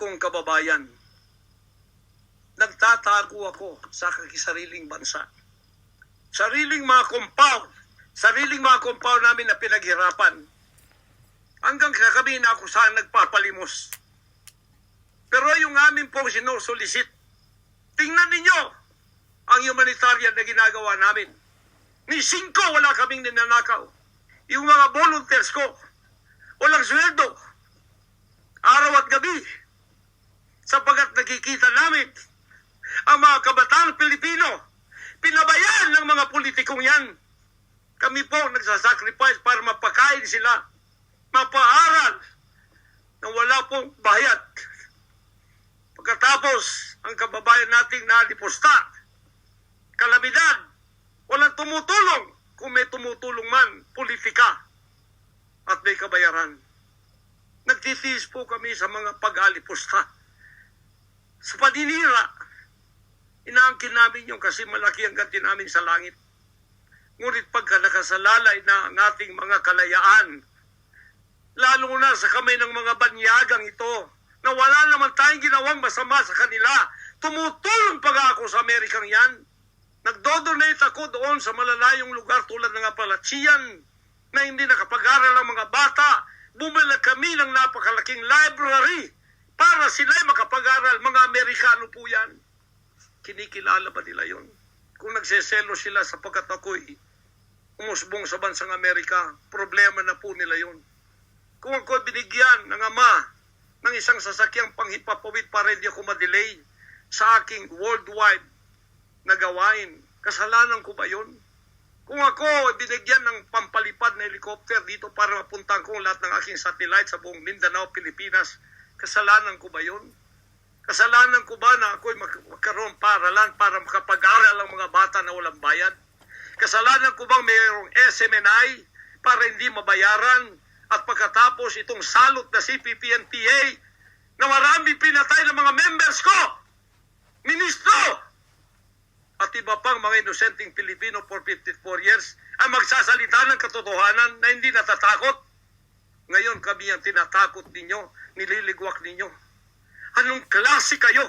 kong kababayan, nagtatago ako sa kakisariling bansa. Sariling mga compound namin na pinaghirapan. Hanggang kami na ako saan nagpapalimos. Pero yung amin pong sinusulisit, tingnan ninyo ang humanitarian na ginagawa namin. Ni 5 wala kaming ninanakaw. Yung mga volunteers ko, walang sweldo. Araw at gabi. Sapagat nakikita namin ang mga kabataang Pilipino, pinabayaan ng mga politikong yan. Kami po nagsasacrifice para mapakain sila, mapaaral na wala pong bayad. Pagkatapos, ang kababayan nating nalipusta, kalamidad, walang tumutulong. Kung may tumutulong man, politika at may kabayaran. Nagtitiis po kami sa mga pag-alipusta. Sa paninira, inaangkin namin yung kasi malaki ang ganti namin sa langit. Ngunit pagka nakasalalay na ang ating mga kalayaan, lalo na sa kamay ng mga banyagang ito, na wala naman tayong ginawang masama sa kanila, tumutulong pa ako sa Amerikang yan. Nagdodonate ako doon sa malalayong lugar tulad ng Apalachian na hindi nakapag-aral ang mga bata. Bumili kami ng napakalaking library para sila'y makapag-aral. Mga Amerikano po yan. Kinikilala ba nila yon? Kung nagseselo sila sapagkat ako'y umusbong sa bansang Amerika, problema na po nila yon. Kung ako'y binigyan ng ama ng isang sasakyang panghipapawid para hindi ako madelay sa aking worldwide na gawain, kasalanan ko ba yun? Kung ako binigyan ng pampalipad na helicopter dito para mapuntahan ko lahat ng aking satellite sa buong Mindanao, Pilipinas, kasalanan ko ba yun? Kasalanan ko ba na ako'y magkaroon paralan para makapag-aral ang mga bata na walang bayad? Kasalanan ko bang mayroong SMNI para hindi mabayaran? At pagkatapos itong salot na CPP-NPA na marami pinatay ng mga members ko, ministro, at iba pang mga inosenteng Pilipino for 54 years ang magsasalita ng katotohanan na hindi natatakot. Ngayon kami ang tinatakot ninyo, nililigwak ninyo. Anong klase kayo?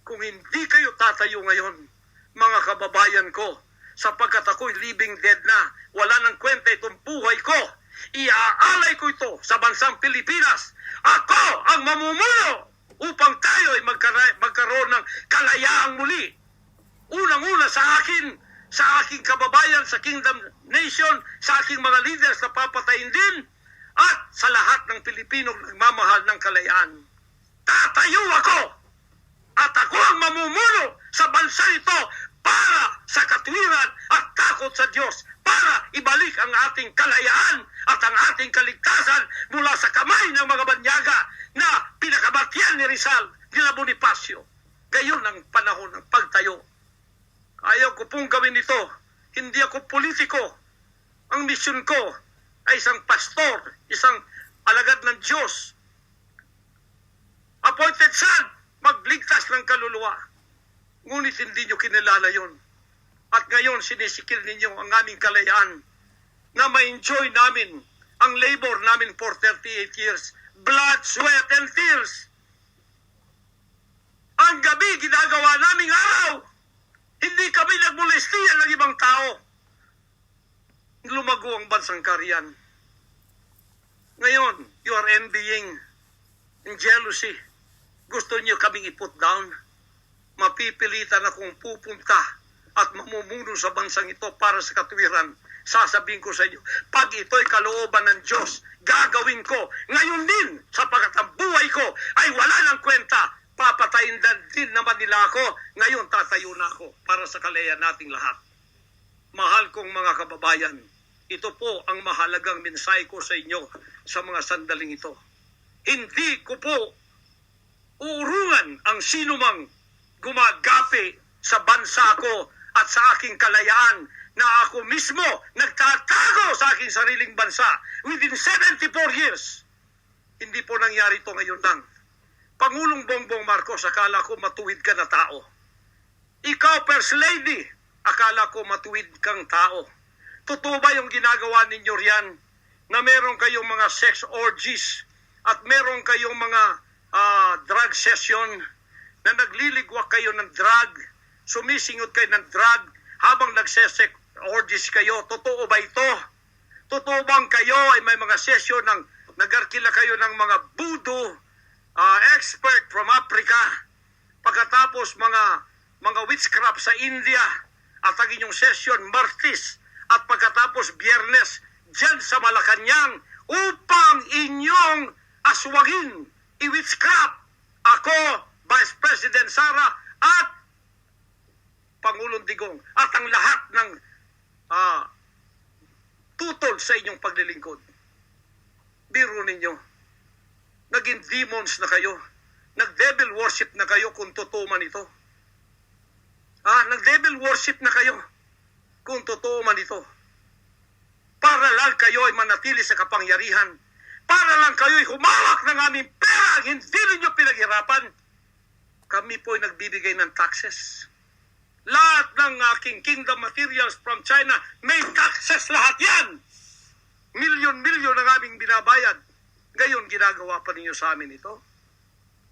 Kung hindi kayo tatayo ngayon, mga kababayan ko, sapagkat ako'y living dead na, wala nang kwenta itong buhay ko, iaalay ko ito sa bansang Pilipinas. Ako ang mamumuno upang tayo ay magkaroon ng kalayaang muli. Unang-una sa aking kababayan, sa Kingdom Nation, sa aking mga leaders na papatayin din, at sa lahat ng Pilipino nagmamahal ng kalayaan. Tatayo ako! At ako ang mamumuno sa bansa ito para sa katwiran at takot sa Diyos, para ibalik ang ating kalayaan at ang ating kaligtasan mula sa kamay ng mga banyaga na pinakabartiyan ni Rizal, nila Bonifacio. Gayon ang panahon ng pagtayo. Ayaw ko pong gawin ito. Hindi ako politiko. Ang misyon ko ay isang pastor, isang alagad ng Diyos. Appointed son, magligtas ng kaluluwa. Ngunit hindi nyo kinilala yon. At ngayon sinisikil ninyo ang aming kalayaan na ma-enjoy namin ang labor namin for 38 years. Blood, sweat, and tears. Ang gabi ginagawa naming araw. Hindi kami nagmolestiya ng ibang tao. Lumago ang bansang Kariyan. Ngayon, you are envying in jealousy. Gusto niyo kaming i-put down. Mapipilitan akong pupunta at mamumuno sa bansang ito para sa katwiran. Sasabihin ko sa inyo, pag ito'y kalooban ng Diyos, gagawin ko. Ngayon din, sapagkat ang buhay ko ay wala ng kwenta. Papatayin din naman nila ako. Ngayon tatayo na ako para sa kalayan nating lahat. Mahal kong mga kababayan, ito po ang mahalagang mensahe ko sa inyo sa mga sandaling ito. Hindi ko po uurungan ang sinumang gumagapi sa bansa ko at sa aking kalayaan na ako mismo nagtatago sa aking sariling bansa within 74 years. Hindi po nangyari ito ngayon lang. Pangulong Bongbong Marcos, akala ko matuwid ka na tao. Ikaw, First Lady, akala ko matuwid kang tao. Totoo ba yung ginagawa ninyo riyan na meron kayong mga sex orgies at meron kayong mga drug session na nagliligwak kayo ng drug, sumisingot kayo ng drug habang nagsesek orgies kayo. Totoo ba ito? Totoo bang kayo ay may mga session ng nagarkila kayo ng mga voodoo expert from Africa, pagkatapos mga witchcraft sa India, at ang inyong session Martes, at pagkatapos Biyernes dyan sa Malacanang upang inyong aswagin, i-witchcraft ako, Vice President Sara, at Pangulong Digong, at ang lahat ng tutol sa inyong paglilingkod. Biro ninyo, naging demons na kayo, nag-devil worship na kayo kung totoo man ito. Nag-devil worship na kayo kung totoo man ito. Para lang kayo ay manatili sa kapangyarihan, para lang kayo ay humawak ng aming pera, hindi ninyo pinaghirapan. Kami po ay nagbibigay ng taxes. Lahat ng aking kingdom materials from China, may taxes lahat yan. Milyon-milyon ang aming binabayad. Ngayon, ginagawa pa ninyo sa amin ito?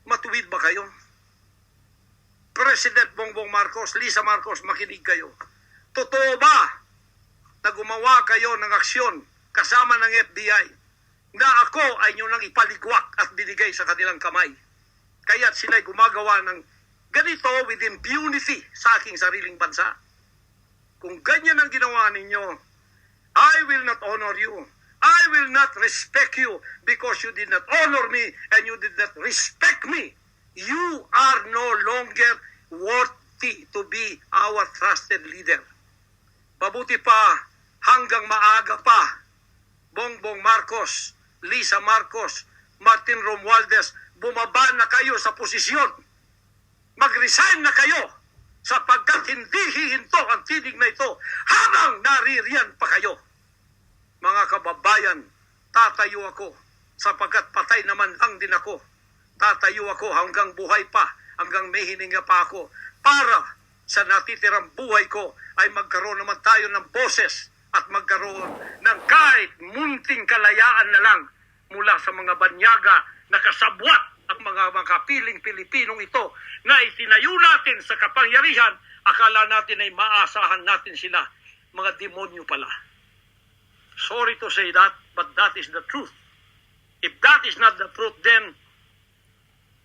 Matuwid ba kayo? President Bongbong Marcos, Lisa Marcos, makinig kayo. Totoo ba na gumawa kayo ng aksyon kasama ng FBI na ako ay nyo nang ipaligwak at binigay sa kanilang kamay? Kaya't sila'y gumagawa ng ganito with impunity sa aking sariling bansa. Kung ganyan ang ginawa ninyo, I will not honor you. I will not respect you because you did not honor me and you did not respect me. You are no longer worthy to be our trusted leader. Mabuti pa, hanggang maaga pa, Bongbong Marcos, Lisa Marcos, Martin Romualdez, bumaba na kayo sa posisyon. Mag-resign na kayo sapagkat hindi hihinto ang tinig na ito habang naririyan pa kayo. Mga kababayan, tatayo ako sapagkat patay naman lang din ako. Tatayo ako hanggang buhay pa, hanggang may hininga pa ako, para sa natitirang buhay ko ay magkaroon naman tayo ng boses at magkaroon ng kahit munting kalayaan na lang mula sa mga banyaga na kasabwat ang mga kapiling Pilipinong ito na itinayo natin sa kapangyarihan. Akala natin ay maasahan natin sila. Mga demonyo pala. Sorry to say that, but that is the truth. If that is not the truth, then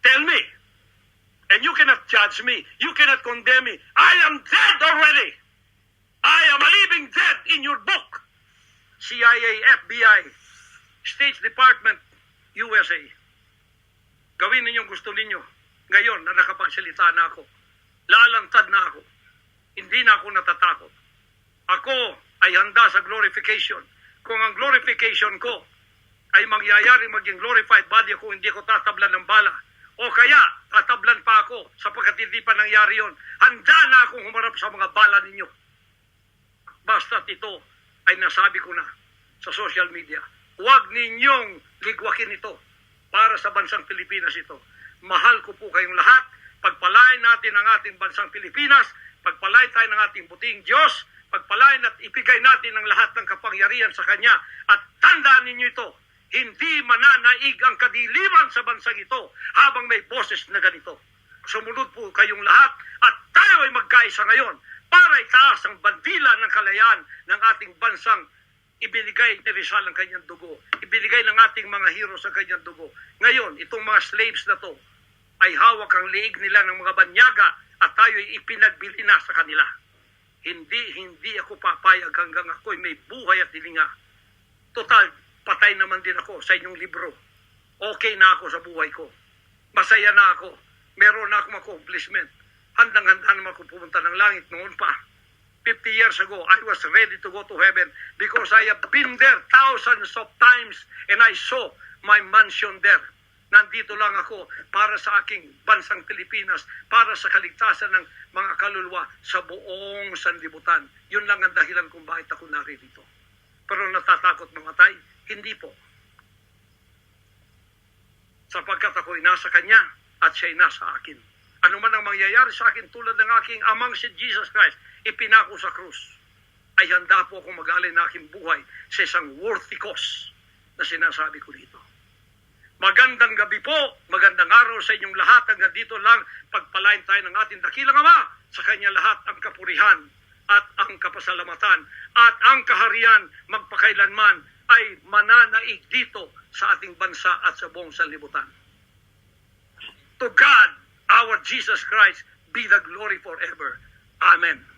tell me. And you cannot judge me. You cannot condemn me. I am dead already. I am a living dead in your book. CIA, FBI, State Department, USA. Gawin ninyong gusto ninyo. Ngayon na nakapagsalita na ako, lalantad na ako. Hindi na ako natatakot. Ako ay handa sa glorification. Kung ang glorification ko ay mangyayari maging glorified body ako, hindi ko tatablan ng bala. O kaya, tatablan pa ako sapagkat hindi pa nangyari yon. Handa na akong humarap sa mga bala ninyo. Basta't ito ay nasabi ko na sa social media. Huwag ninyong ligwakin ito para sa bansang Pilipinas ito. Mahal ko po kayong lahat. Pagpalain natin ang ating bansang Pilipinas. Pagpalain tayo ng ating buting Diyos. Pagpalain at ipigay natin ang lahat ng kapangyarihan sa Kanya. At tandaan ninyo ito, hindi mananaig ang kadiliman sa bansang ito habang may boses na ganito. Sumunod po kayong lahat at tayo ay magkaisa ngayon para itaas ang bandila ng kalayaan ng ating bansang ibinigay ni Rizal ang kanyang dugo. Ibinigay ng ating mga heroes ang kanyang dugo. Ngayon, itong mga slaves na to ay hawak ang liig nila ng mga banyaga at tayo ay ipinagbili na sa kanila. Hindi ako papayag hanggang ako'y may buhay at hilinga. Total, patay naman din ako sa inyong libro. Okay na ako sa buhay ko. Masaya na ako. Meron na akong accomplishment. Handang-handa naman ako pumunta ng langit noon pa. 50 years ago, I was ready to go to heaven because I have been there thousands of times and I saw my mansion there. Nandito lang ako para sa aking bansang Pilipinas, para sa kaligtasan ng mga kaluluwa sa buong sanlibutan. Yun lang ang dahilan kung bakit ako naririto. Pero natatakot mamatay? Hindi po. Sapagkat ako'y nasa Kanya at siya'y nasa akin. Ano man ang mangyayari sa akin tulad ng aking amang si Jesus Christ, ipinako sa krus, ay handa po akong mag-alay na aking buhay sa isang worthy cause na sinasabi ko dito. Magandang gabi po, magandang araw sa inyong lahat. Hanggang dito lang, pagpalain tayo ng ating dakilang Ama. Sa Kanya lahat ang kapurihan at ang kapasalamatan at ang kaharian magpakailanman ay mananaig dito sa ating bansa at sa buong sanlibutan. To God, our Jesus Christ, be the glory forever. Amen.